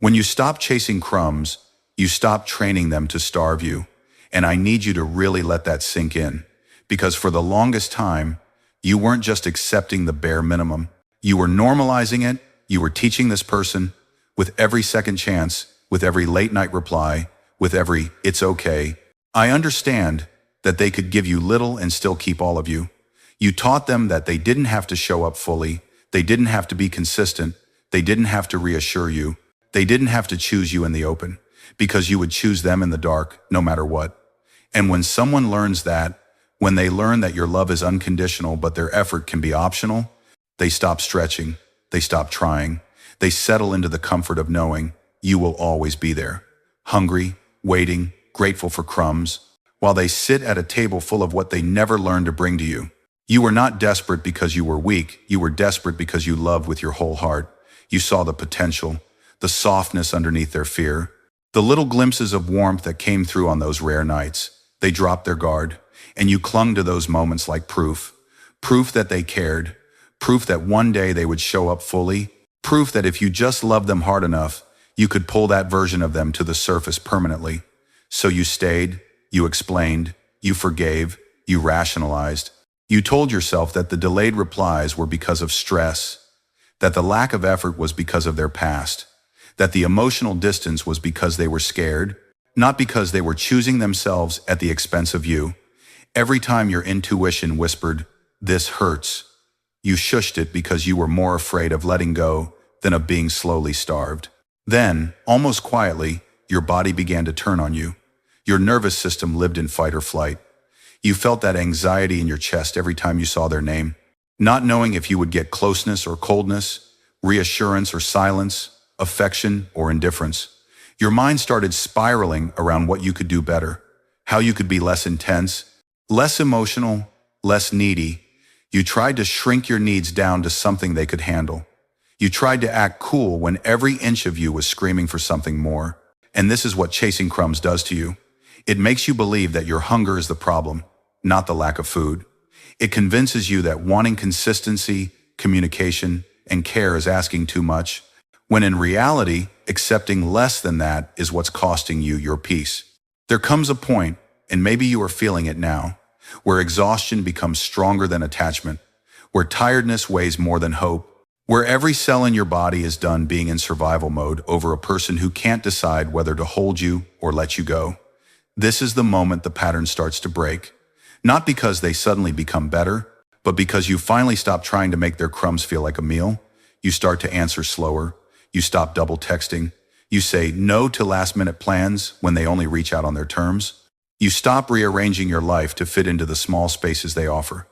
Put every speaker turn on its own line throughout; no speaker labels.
When you stop chasing crumbs, you stop training them to starve you. And I need you to really let that sink in. Because for the longest time, you weren't just accepting the bare minimum. You were normalizing it. You were teaching this person, with every second chance, with every late night reply, with every "it's okay, I understand," that they could give you little and still keep all of you. You taught them that they didn't have to show up fully, they didn't have to be consistent, they didn't have to reassure you, they didn't have to choose you in the open, because you would choose them in the dark, no matter what. And when someone learns that, when they learn that your love is unconditional but their effort can be optional, they stop stretching, they stop trying, they settle into the comfort of knowing you will always be there, hungry, waiting, grateful for crumbs, while they sit at a table full of what they never learned to bring to you. You were not desperate because you were weak, you were desperate because you loved with your whole heart. You saw the potential, the softness underneath their fear, the little glimpses of warmth that came through on those rare nights. They dropped their guard, and you clung to those moments like proof that they cared, proof that one day they would show up fully, proof that if you just loved them hard enough, you could pull that version of them to the surface permanently. So you stayed, you explained, you forgave, you rationalized. You told yourself that the delayed replies were because of stress, that the lack of effort was because of their past, that the emotional distance was because they were scared, not because they were choosing themselves at the expense of you. Every time your intuition whispered, "This hurts," you shushed it because you were more afraid of letting go than of being slowly starved. Then, almost quietly, your body began to turn on you. Your nervous system lived in fight or flight. You felt that anxiety in your chest every time you saw their name, not knowing if you would get closeness or coldness, reassurance or silence, affection or indifference. Your mind started spiraling around what you could do better, how you could be less intense, less emotional, less needy. You tried to shrink your needs down to something they could handle. You tried to act cool when every inch of you was screaming for something more. And this is what chasing crumbs does to you. It makes you believe that your hunger is the problem, not the lack of food. It convinces you that wanting consistency, communication, and care is asking too much, when in reality, accepting less than that is what's costing you your peace. There comes a point, and maybe you are feeling it now, where exhaustion becomes stronger than attachment, where tiredness weighs more than hope, where every cell in your body is done being in survival mode over a person who can't decide whether to hold you or let you go. This is the moment the pattern starts to break. Not because they suddenly become better, but because you finally stop trying to make their crumbs feel like a meal. You start to answer slower. You stop double texting. You say no to last-minute plans when they only reach out on their terms. You stop rearranging your life to fit into the small spaces they offer.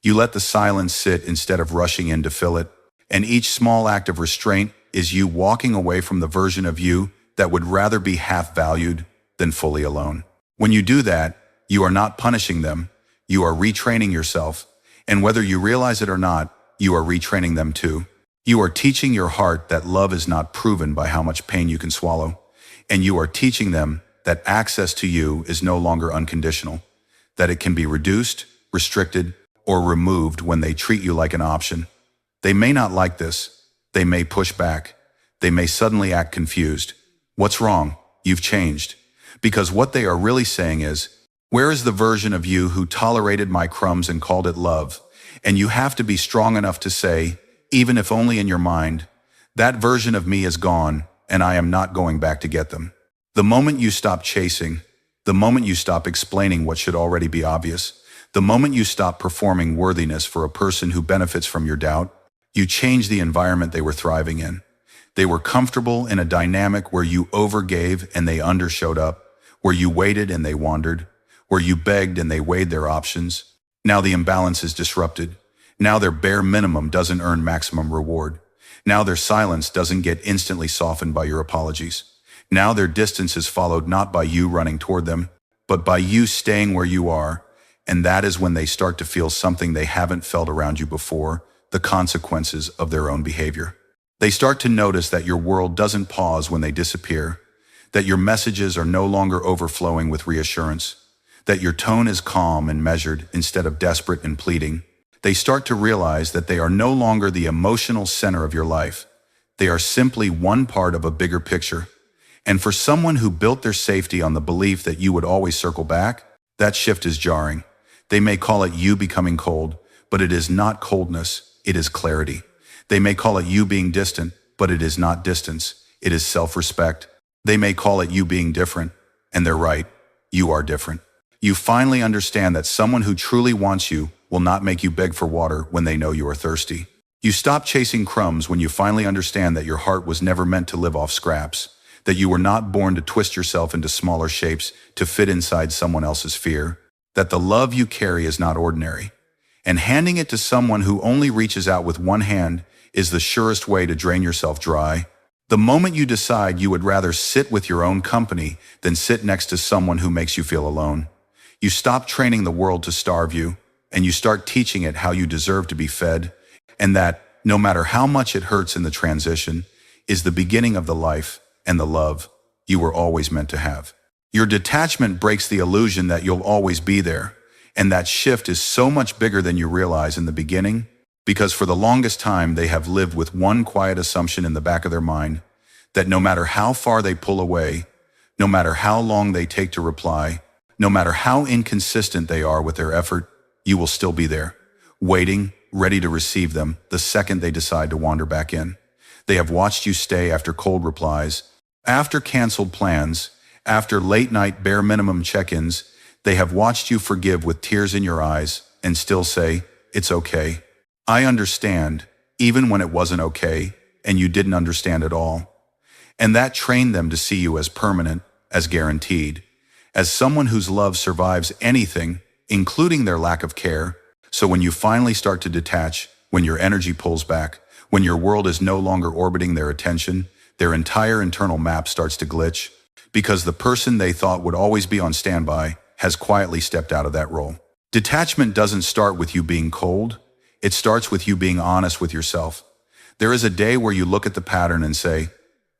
You let the silence sit instead of rushing in to fill it. And each small act of restraint is you walking away from the version of you that would rather be half-valued than fully alone. When you do that, you are not punishing them. You are retraining yourself. And whether you realize it or not, you are retraining them too. You are teaching your heart that love is not proven by how much pain you can swallow. And you are teaching them that access to you is no longer unconditional, that it can be reduced, restricted, or removed when they treat you like an option. They may not like this. They may push back. They may suddenly act confused. What's wrong? You've changed. Because what they are really saying is, where is the version of you who tolerated my crumbs and called it love? And you have to be strong enough to say, even if only in your mind, that version of me is gone and I am not going back to get them. The moment you stop chasing, the moment you stop explaining what should already be obvious, the moment you stop performing worthiness for a person who benefits from your doubt, you change the environment they were thriving in. They were comfortable in a dynamic where you overgave and they undershowed up, where you waited and they wandered, where you begged and they weighed their options. Now the imbalance is disrupted. Now their bare minimum doesn't earn maximum reward. Now their silence doesn't get instantly softened by your apologies. Now their distance is followed not by you running toward them, but by you staying where you are. And that is when they start to feel something they haven't felt around you before, the consequences of their own behavior. They start to notice that your world doesn't pause when they disappear, that your messages are no longer overflowing with reassurance, that your tone is calm and measured instead of desperate and pleading. They start to realize that they are no longer the emotional center of your life. They are simply one part of a bigger picture. And for someone who built their safety on the belief that you would always circle back, that shift is jarring. They may call it you becoming cold, but it is not coldness, it is clarity. They may call it you being distant, but it is not distance, it is self-respect. They may call it you being different, and they're right, you are different. You finally understand that someone who truly wants you will not make you beg for water when they know you are thirsty. You stop chasing crumbs when you finally understand that your heart was never meant to live off scraps, that you were not born to twist yourself into smaller shapes to fit inside someone else's fear, that the love you carry is not ordinary. And handing it to someone who only reaches out with one hand is the surest way to drain yourself dry. The moment you decide you would rather sit with your own company than sit next to someone who makes you feel alone, you stop training the world to starve you, and you start teaching it how you deserve to be fed, and that, no matter how much it hurts in the transition, is the beginning of the life and the love you were always meant to have. Your detachment breaks the illusion that you'll always be there, and that shift is so much bigger than you realize in the beginning, because for the longest time they have lived with one quiet assumption in the back of their mind, that no matter how far they pull away, no matter how long they take to reply, no matter how inconsistent they are with their effort, you will still be there, waiting, ready to receive them the second they decide to wander back in. They have watched you stay after cold replies, after canceled plans, after late-night bare minimum check-ins. They have watched you forgive with tears in your eyes and still say, "It's okay. I understand," even when it wasn't okay and you didn't understand at all. And that trained them to see you as permanent, as guaranteed, as someone whose love survives anything, including their lack of care. So when you finally start to detach, when your energy pulls back, when your world is no longer orbiting their attention, their entire internal map starts to glitch, because the person they thought would always be on standby has quietly stepped out of that role. Detachment doesn't start with you being cold. It starts with you being honest with yourself. There is a day where you look at the pattern and say,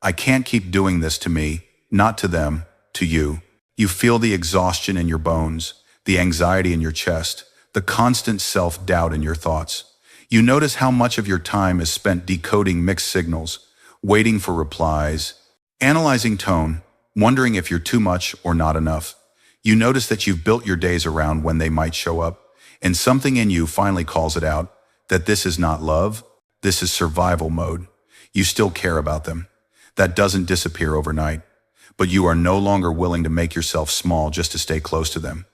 "I can't keep doing this to me, not to them, to you." You feel the exhaustion in your bones, the anxiety in your chest, the constant self-doubt in your thoughts. You notice how much of your time is spent decoding mixed signals, waiting for replies, analyzing tone, wondering if you're too much or not enough. You notice that you've built your days around when they might show up, and something in you finally calls it out, that this is not love, this is survival mode. You still care about them. That doesn't disappear overnight, but you are no longer willing to make yourself small just to stay close to them.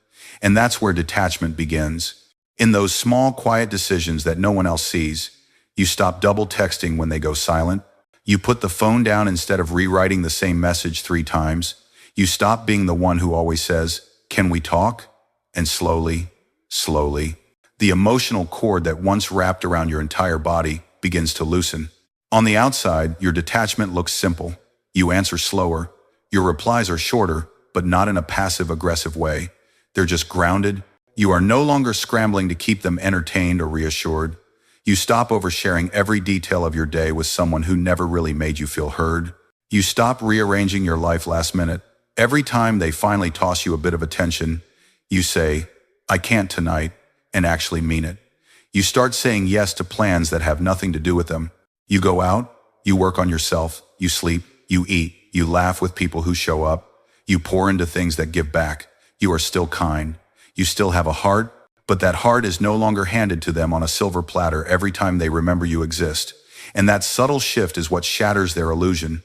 And that's where detachment begins. In those small, quiet decisions that no one else sees, you stop double texting when they go silent. You put the phone down instead of rewriting the same message 3 times. You stop being the one who always says, "Can we talk?" And slowly, the emotional cord that once wrapped around your entire body begins to loosen. On the outside, your detachment looks simple. You answer slower. Your replies are shorter, but not in a passive-aggressive way. They're just grounded. You are no longer scrambling to keep them entertained or reassured. You stop oversharing every detail of your day with someone who never really made you feel heard. You stop rearranging your life last minute. Every time they finally toss you a bit of attention, you say, "I can't tonight," and actually mean it. You start saying yes to plans that have nothing to do with them. You go out, you work on yourself, you sleep, you eat, you laugh with people who show up, you pour into things that give back. You are still kind. You still have a heart, but that heart is no longer handed to them on a silver platter every time they remember you exist. And that subtle shift is what shatters their illusion,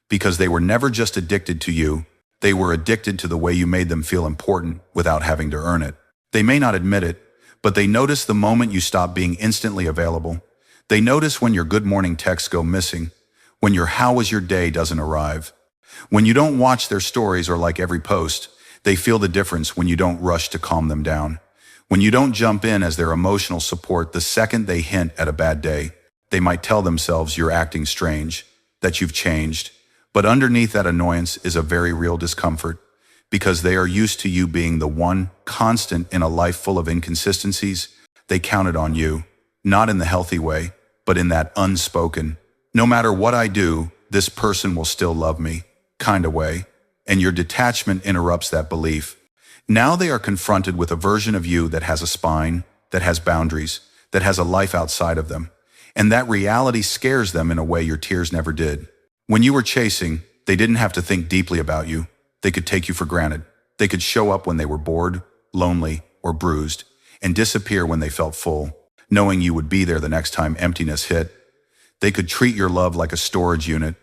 because they were never just addicted to you. They were addicted to the way you made them feel important without having to earn it. They may not admit it, but they notice the moment you stop being instantly available. They notice when your good morning texts go missing, when your "how was your day" doesn't arrive. When you don't watch their stories or like every post, they feel the difference when you don't rush to calm them down. When you don't jump in as their emotional support the second they hint at a bad day. They might tell themselves you're acting strange, that you've changed, but underneath that annoyance is a very real discomfort, because they are used to you being the one constant in a life full of inconsistencies. They counted on you, not in the healthy way, but in that unspoken, "no matter what I do, this person will still love me" kind of way. And your detachment interrupts that belief. Now they are confronted with a version of you that has a spine, that has boundaries, that has a life outside of them. And that reality scares them in a way your tears never did. When you were chasing, they didn't have to think deeply about you. They could take you for granted. They could show up when they were bored, lonely, or bruised, and disappear when they felt full, knowing you would be there the next time emptiness hit. They could treat your love like a storage unit,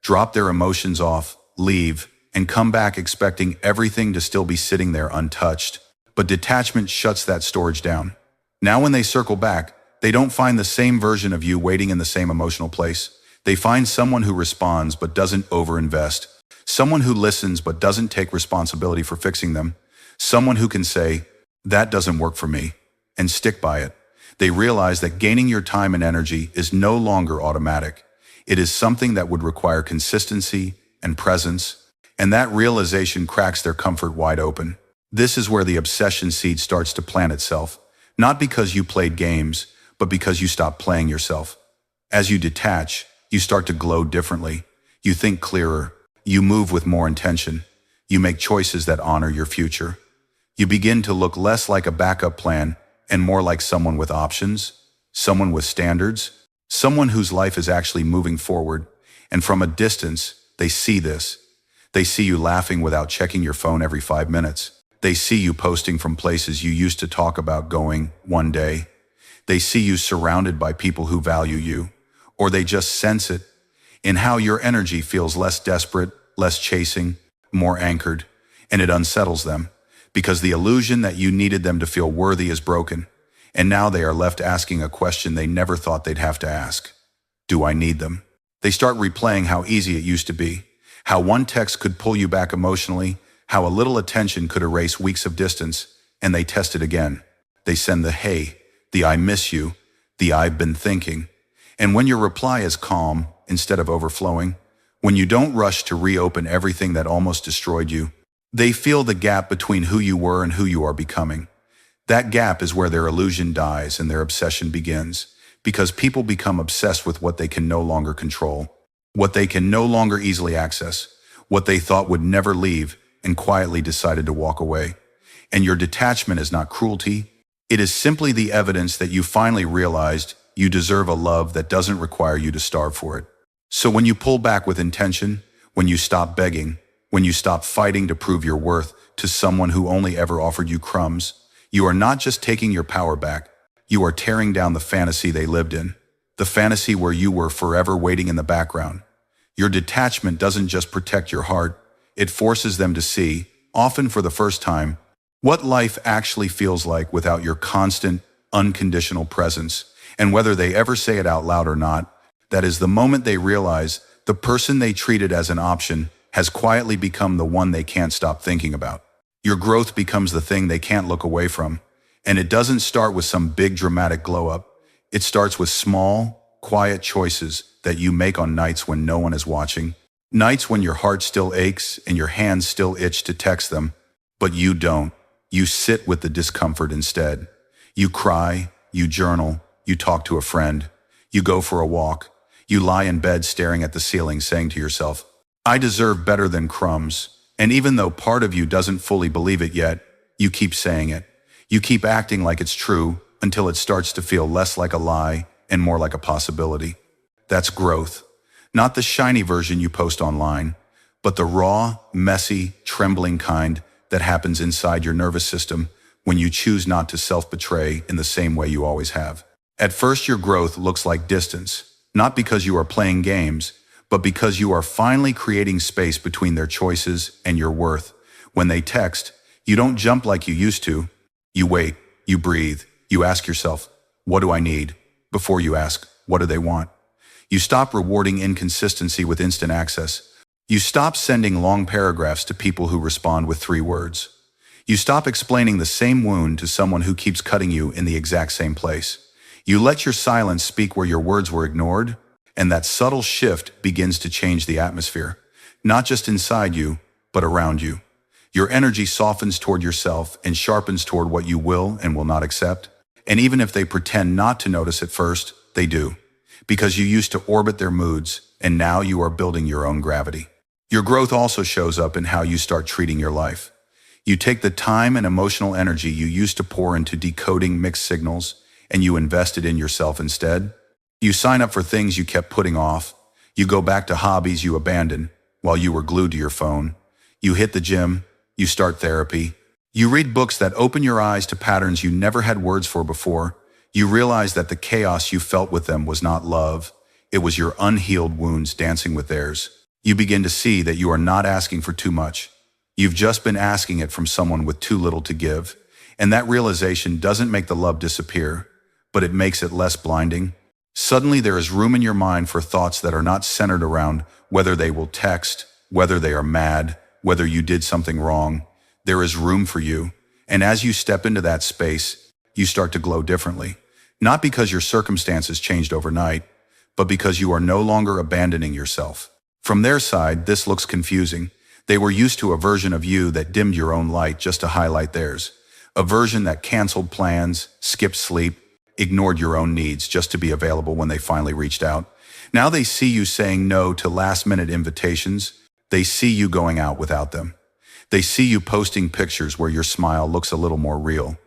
drop their emotions off, leave, and come back expecting everything to still be sitting there untouched. But detachment shuts that storage down. Now when they circle back, they don't find the same version of you waiting in the same emotional place. They find someone who responds but doesn't overinvest. Someone who listens but doesn't take responsibility for fixing them. Someone who can say, "That doesn't work for me," and stick by it. They realize that gaining your time and energy is no longer automatic. It is something that would require consistency and presence, and that realization cracks their comfort wide open. This is where the obsession seed starts to plant itself, not because you played games, but because you stop playing yourself. As you detach, you start to glow differently. You think clearer. You move with more intention. You make choices that honor your future. You begin to look less like a backup plan and more like someone with options, someone with standards, someone whose life is actually moving forward. And from a distance, they see this. They see you laughing without checking your phone every 5 minutes. They see you posting from places you used to talk about going one day. They see you surrounded by people who value you, or they just sense it in how your energy feels less desperate, less chasing, more anchored, and it unsettles them because the illusion that you needed them to feel worthy is broken, and now they are left asking a question they never thought they'd have to ask. Do I need them? They start replaying how easy it used to be, how one text could pull you back emotionally, how a little attention could erase weeks of distance, and they test it again. They send the "hey," the "I miss you," the "I've been thinking." And when your reply is calm instead of overflowing, when you don't rush to reopen everything that almost destroyed you, they feel the gap between who you were and who you are becoming. That gap is where their illusion dies and their obsession begins, because people become obsessed with what they can no longer control, what they can no longer easily access, what they thought would never leave and quietly decided to walk away. And your detachment is not cruelty. It is simply the evidence that you finally realized you deserve a love that doesn't require you to starve for it. So when you pull back with intention, when you stop begging, when you stop fighting to prove your worth to someone who only ever offered you crumbs, you are not just taking your power back, you are tearing down the fantasy they lived in, the fantasy where you were forever waiting in the background. Your detachment doesn't just protect your heart, it forces them to see, often for the first time, what life actually feels like without your constant, unconditional presence. And whether they ever say it out loud or not, that is the moment they realize the person they treated as an option has quietly become the one they can't stop thinking about. Your growth becomes the thing they can't look away from. And it doesn't start with some big dramatic glow-up. It starts with small, quiet choices that you make on nights when no one is watching. Nights when your heart still aches and your hands still itch to text them, but you don't. You sit with the discomfort instead. You cry, you journal, you talk to a friend, you go for a walk, you lie in bed staring at the ceiling saying to yourself, "I deserve better than crumbs." And even though part of you doesn't fully believe it yet, you keep saying it. You keep acting like it's true until it starts to feel less like a lie and more like a possibility. That's growth. Not the shiny version you post online, but the raw, messy, trembling kind that happens inside your nervous system when you choose not to self-betray in the same way you always have. At first, your growth looks like distance, not because you are playing games, but because you are finally creating space between their choices and your worth. When they text, you don't jump like you used to. You wait, you breathe, you ask yourself, "What do I need?" before you ask, "What do they want?" You stop rewarding inconsistency with instant access. You stop sending long paragraphs to people who respond with 3 words. You stop explaining the same wound to someone who keeps cutting you in the exact same place. You let your silence speak where your words were ignored, and that subtle shift begins to change the atmosphere, not just inside you, but around you. Your energy softens toward yourself and sharpens toward what you will and will not accept. And even if they pretend not to notice at first, they do. Because you used to orbit their moods, and now you are building your own gravity. Your growth also shows up in how you start treating your life. You take the time and emotional energy you used to pour into decoding mixed signals, and you invest it in yourself instead. You sign up for things you kept putting off. You go back to hobbies you abandoned while you were glued to your phone. You hit the gym. You start therapy. You read books that open your eyes to patterns you never had words for before. You realize that the chaos you felt with them was not love. It was your unhealed wounds dancing with theirs. You begin to see that you are not asking for too much. You've just been asking it from someone with too little to give. And that realization doesn't make the love disappear, but it makes it less blinding. Suddenly there is room in your mind for thoughts that are not centered around whether they will text, whether they are mad, whether you did something wrong. There is room for you. And as you step into that space, you start to glow differently. Not because your circumstances changed overnight, but because you are no longer abandoning yourself. From their side, this looks confusing. They were used to a version of you that dimmed your own light just to highlight theirs. A version that canceled plans, skipped sleep, ignored your own needs just to be available when they finally reached out. Now they see you saying no to last-minute invitations. They see you going out without them. They see you posting pictures where your smile looks a little more real,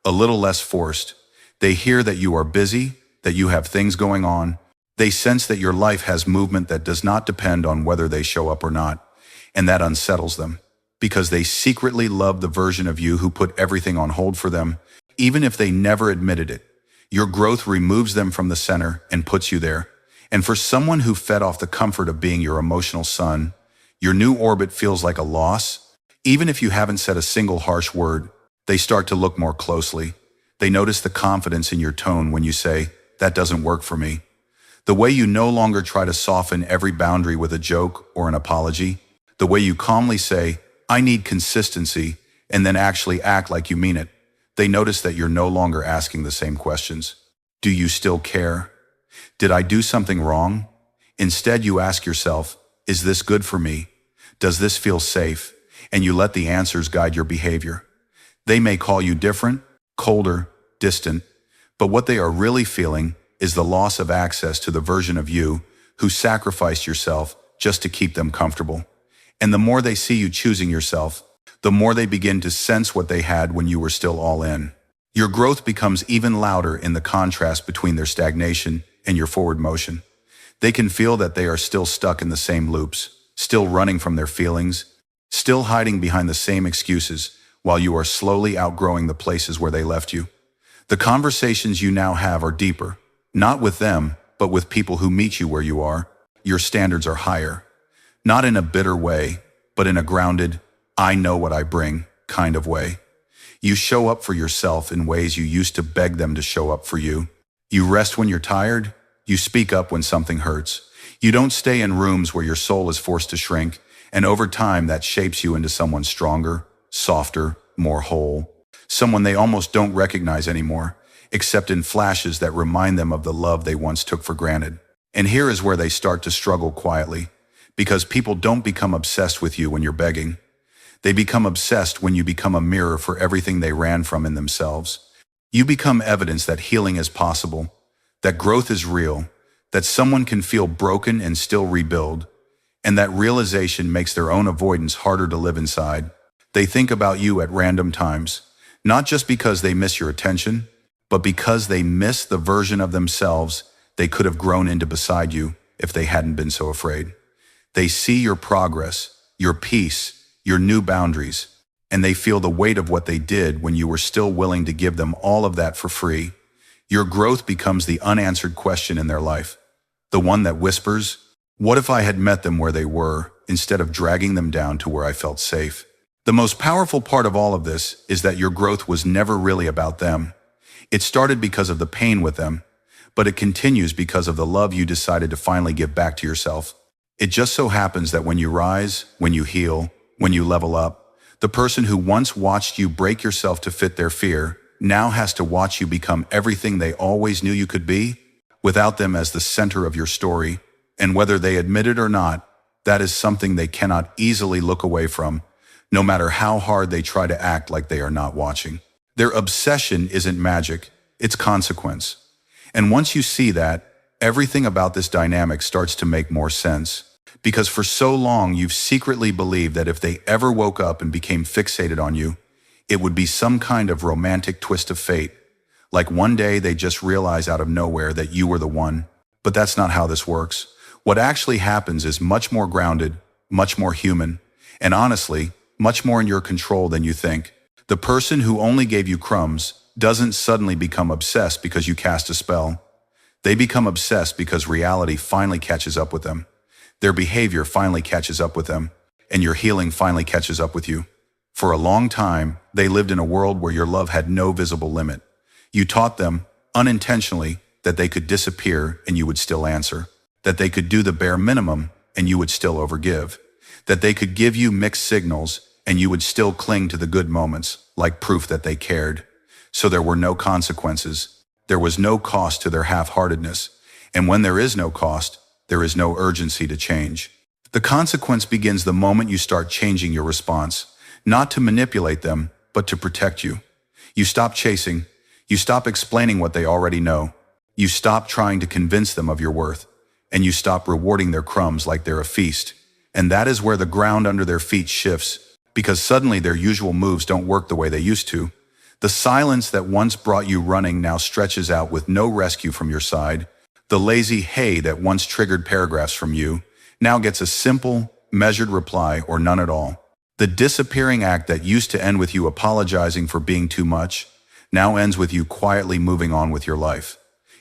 a little less forced. They hear that you are busy, that you have things going on. They sense that your life has movement that does not depend on whether they show up or not, and that unsettles them, because they secretly love the version of you who put everything on hold for them, even if they never admitted it. Your growth removes them from the center and puts you there. And for someone who fed off the comfort of being your emotional sun, your new orbit feels like a loss. Even if you haven't said a single harsh word, they start to look more closely. They notice the confidence in your tone when you say, "That doesn't work for me." The way you no longer try to soften every boundary with a joke or an apology. The way you calmly say, "I need consistency," and then actually act like you mean it. They notice that you're no longer asking the same questions. Do you still care? Did I do something wrong? Instead, you ask yourself, is this good for me? Does this feel safe? And you let the answers guide your behavior. They may call you different, colder, distant, but what they are really feeling is the loss of access to the version of you who sacrificed yourself just to keep them comfortable. And the more they see you choosing yourself, the more they begin to sense what they had when you were still all in. Your growth becomes even louder in the contrast between their stagnation and your forward motion. They can feel that they are still stuck in the same loops, still running from their feelings, still hiding behind the same excuses, while you are slowly outgrowing the places where they left you. The conversations you now have are deeper, not with them, but with people who meet you where you are. Your standards are higher, not in a bitter way, but in a grounded, "I know what I bring" kind of way. You show up for yourself in ways you used to beg them to show up for you. You rest when you're tired. You speak up when something hurts. You don't stay in rooms where your soul is forced to shrink, and over time that shapes you into someone stronger, softer, more whole. Someone they almost don't recognize anymore, except in flashes that remind them of the love they once took for granted. And here is where they start to struggle quietly, because people don't become obsessed with you when you're begging. They become obsessed when you become a mirror for everything they ran from in themselves. You become evidence that healing is possible, that growth is real, that someone can feel broken and still rebuild, and that realization makes their own avoidance harder to live inside. They think about you at random times, not just because they miss your attention, but because they miss the version of themselves they could have grown into beside you if they hadn't been so afraid. They see your progress, your peace, your new boundaries, and they feel the weight of what they did when you were still willing to give them all of that for free. Your growth becomes the unanswered question in their life, the one that whispers, "What if I had met them where they were, instead of dragging them down to where I felt safe?" The most powerful part of all of this is that your growth was never really about them. It started because of the pain with them, but it continues because of the love you decided to finally give back to yourself. It just so happens that when you rise, when you heal, when you level up, the person who once watched you break yourself to fit their fear now has to watch you become everything they always knew you could be, without them as the center of your story. And whether they admit it or not, that is something they cannot easily look away from, no matter how hard they try to act like they are not watching. Their obsession isn't magic, it's consequence. And once you see that, everything about this dynamic starts to make more sense. Because for so long you've secretly believed that if they ever woke up and became fixated on you, it would be some kind of romantic twist of fate. Like one day they just realize out of nowhere that you were the one. But that's not how this works. What actually happens is much more grounded, much more human, and honestly, much more in your control than you think. The person who only gave you crumbs doesn't suddenly become obsessed because you cast a spell. They become obsessed because reality finally catches up with them. Their behavior finally catches up with them, and your healing finally catches up with you. For a long time, they lived in a world where your love had no visible limit. You taught them, unintentionally, that they could disappear and you would still answer, that they could do the bare minimum and you would still overgive, that they could give you mixed signals and you would still cling to the good moments, like proof that they cared. So there were no consequences. There was no cost to their half-heartedness. And when there is no cost, there is no urgency to change. The consequence begins the moment you start changing your response, not to manipulate them, but to protect you. You stop chasing. You stop explaining what they already know. You stop trying to convince them of your worth. And you stop rewarding their crumbs like they're a feast. And that is where the ground under their feet shifts, because suddenly their usual moves don't work the way they used to. The silence that once brought you running now stretches out with no rescue from your side. The lazy hey that once triggered paragraphs from you now gets a simple, measured reply or none at all. The disappearing act that used to end with you apologizing for being too much now ends with you quietly moving on with your life.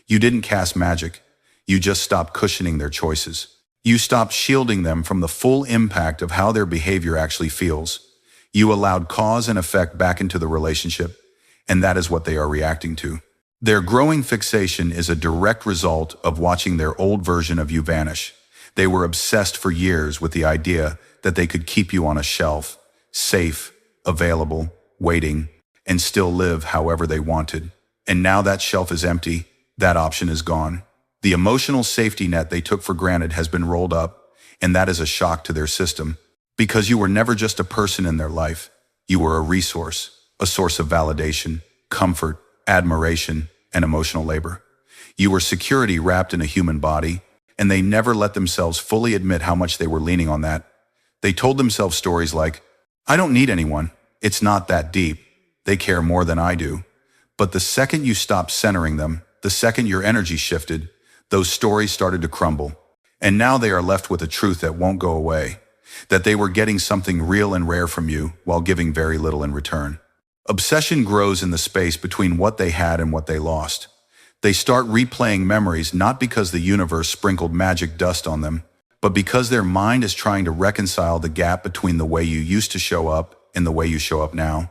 You didn't cast magic. You just stopped cushioning their choices. You stopped shielding them from the full impact of how their behavior actually feels. You allowed cause and effect back into the relationship, and that is what they are reacting to. Their growing fixation is a direct result of watching their old version of you vanish. They were obsessed for years with the idea that they could keep you on a shelf, safe, available, waiting, and still live however they wanted. And now that shelf is empty, that option is gone. The emotional safety net they took for granted has been rolled up, and that is a shock to their system. Because you were never just a person in their life. You were a resource, a source of validation, comfort, admiration, and emotional labor. You were security wrapped in a human body, and they never let themselves fully admit how much they were leaning on that. They told themselves stories like, "I don't need anyone. It's not that deep. They care more than I do." But the second you stopped centering them, the second your energy shifted, those stories started to crumble. And now they are left with a truth that won't go away, that they were getting something real and rare from you while giving very little in return. Obsession grows in the space between what they had and what they lost. They start replaying memories not because the universe sprinkled magic dust on them, but because their mind is trying to reconcile the gap between the way you used to show up and the way you show up now.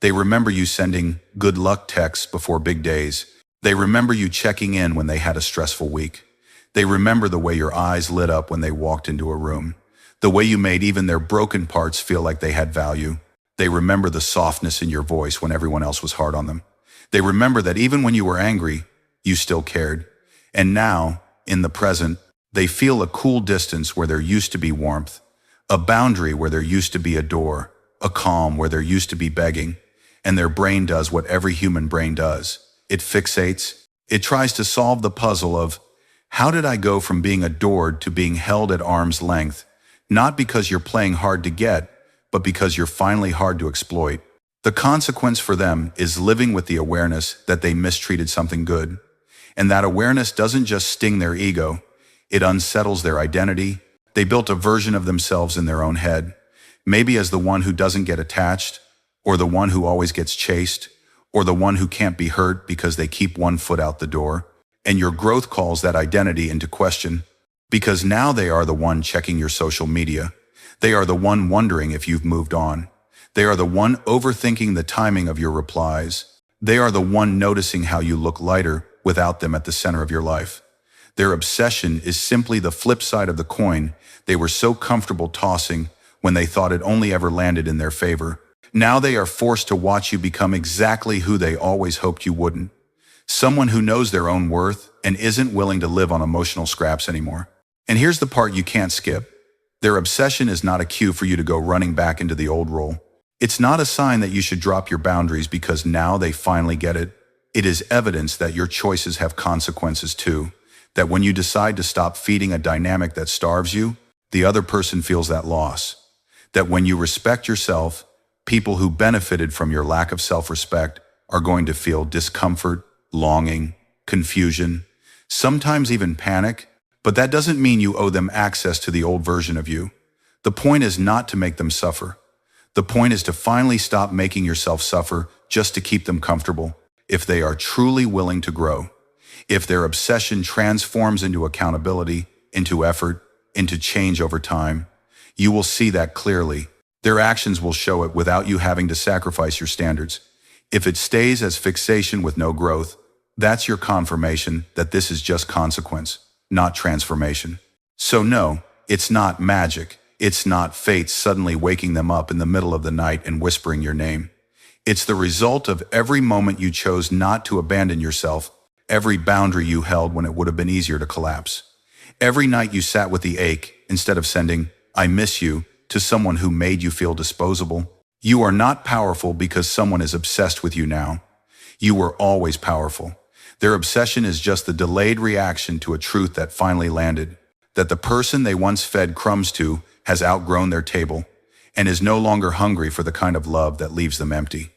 They remember you sending good luck texts before big days. They remember you checking in when they had a stressful week. They remember the way your eyes lit up when they walked into a room, the way you made even their broken parts feel like they had value. They remember the softness in your voice when everyone else was hard on them. They remember that even when you were angry, you still cared. And now, in the present, they feel a cool distance where there used to be warmth, a boundary where there used to be a door, a calm where there used to be begging, and their brain does what every human brain does. It fixates. It tries to solve the puzzle of, how did I go from being adored to being held at arm's length? Not because you're playing hard to get, but because you're finally hard to exploit. The consequence for them is living with the awareness that they mistreated something good. And that awareness doesn't just sting their ego, it unsettles their identity. They built a version of themselves in their own head, maybe as the one who doesn't get attached, or the one who always gets chased, or the one who can't be hurt because they keep one foot out the door. And your growth calls that identity into question, because now they are the one checking your social media. They are the one wondering if you've moved on. They are the one overthinking the timing of your replies. They are the one noticing how you look lighter without them at the center of your life. Their obsession is simply the flip side of the coin they were so comfortable tossing when they thought it only ever landed in their favor. Now they are forced to watch you become exactly who they always hoped you wouldn't. Someone who knows their own worth and isn't willing to live on emotional scraps anymore. And here's the part you can't skip. Their obsession is not a cue for you to go running back into the old role. It's not a sign that you should drop your boundaries because now they finally get it. It is evidence that your choices have consequences too. That when you decide to stop feeding a dynamic that starves you, the other person feels that loss. That when you respect yourself, people who benefited from your lack of self-respect are going to feel discomfort, longing, confusion. sometimes even panic, but that doesn't mean you owe them access to the old version of you. The point is not to make them suffer. The point is to finally stop making yourself suffer just to keep them comfortable. If they are truly willing to grow, if their obsession transforms into accountability, into effort, into change over time, you will see that clearly. Their actions will show it without you having to sacrifice your standards. If it stays as fixation with no growth, that's your confirmation that this is just consequence, not transformation. So no, it's not magic. It's not fate suddenly waking them up in the middle of the night and whispering your name. It's the result of every moment you chose not to abandon yourself, every boundary you held when it would have been easier to collapse. Every night you sat with the ache instead of sending, "I miss you," to someone who made you feel disposable. You are not powerful because someone is obsessed with you now. You were always powerful. Their obsession is just the delayed reaction to a truth that finally landed, that the person they once fed crumbs to has outgrown their table and is no longer hungry for the kind of love that leaves them empty.